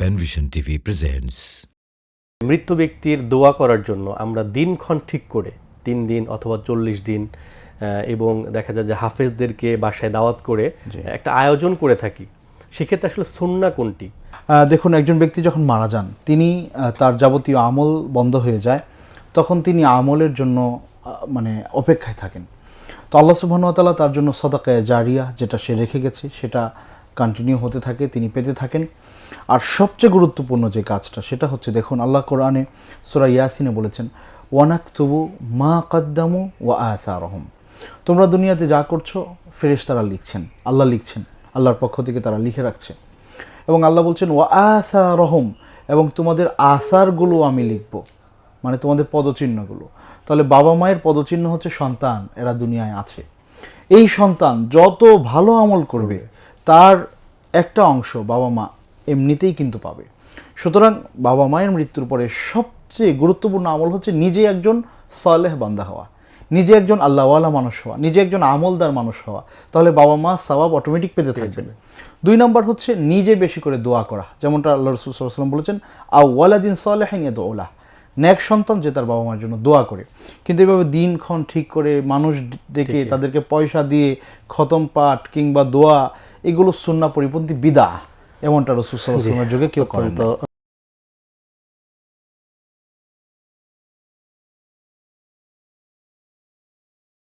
পেনভিশন TV presents. মৃত ব্যক্তির দোয়া করার জন্য আমরা দিনক্ষণ ঠিক করে 3 দিন অথবা 40 দিন এবং দেখা যায় যে হাফেজদেরকে বাসায় দাওয়াত করে একটা আয়োজন করে থাকি, সেক্ষেত্রে আসলে সুন্নাহ কোনটি? দেখুন, একজন ব্যক্তি যখন মারা যান, তিনি তার যাবতীয় আমল বন্ধ হয়ে যায়, তখন তিনি আমলের জন্য মানে অপেক্ষায় থাকেন। তো আল্লাহ সুবহানাহু ওয়া তাআলা তার জন্য সাদাকায়ে জারিয়া যেটা সে রেখে গেছে সেটা কন্টিনিউ হতে থাকে, তিনি পেতে থাকেন। আর সবচেয়ে গুরুত্বপূর্ণ যে কাজটা সেটা হচ্ছে, দেখুন আল্লাহ কোরআনে সূরা ইয়াসিনে বলেছেন, ওয়ানাকতুবু মা কদ্দামু ওয়া আসারহুম। তোমরা দুনিয়াতে যা করছো ফেরেশতারা লিখছেন, আল্লাহ লিখছেন, আল্লাহর পক্ষ থেকে তারা লিখে রাখছে। এবং আল্লাহ বলছেন ওয়া আসারহুম, এবং তোমাদের আসারগুলো আমি লিখব, মানে তোমাদের পদচিহ্নগুলো। তাহলে বাবা মায়ের পদচিহ্ন হচ্ছে সন্তান, এরা দুনিয়ায় আছে। এই সন্তান যত ভালো আমল করবে তার একটা অংশ বাবা মা এমনিতেই কিন্তু পাবে। সুতরাং বাবা মায়ের মৃত্যুর পরে সবচেয়ে গুরুত্বপূর্ণ আমল হচ্ছে নিজে একজন সালেহ বান্দা হওয়া, নিজে একজন আল্লাহওয়ালা মানুষ হওয়া, নিজে একজন আমলদার মানুষ হওয়া। তাহলে বাবা মা সওয়াব অটোমেটিক পেতে থাকবেন। 2 নম্বর হচ্ছে নিজে বেশি করে দোয়া করা, যেমনটা আল্লাহ রাসূল সাল্লাল্লাহু আলাইহি ওয়াসাল্লাম বলেছেন, আও ওয়ালাদিন সালিহিন ইয়াদউ লাহ, নেক সন্তান যে তার বাবা মার জন্য দোয়া করে। কিন্তু এভাবে দিনক্ষণ ঠিক করে মানুষ ডেকে তাদেরকে পয়সা দিয়ে খতম পাঠ কিংবা দোয়া, এগুলো সুন্নাহ পরিপন্থী বিদআহ, এমনটা রাসূল সাল্লাল্লাহু আলাইহি ওয়াসাল্লামের যুগে কেউ করেন না।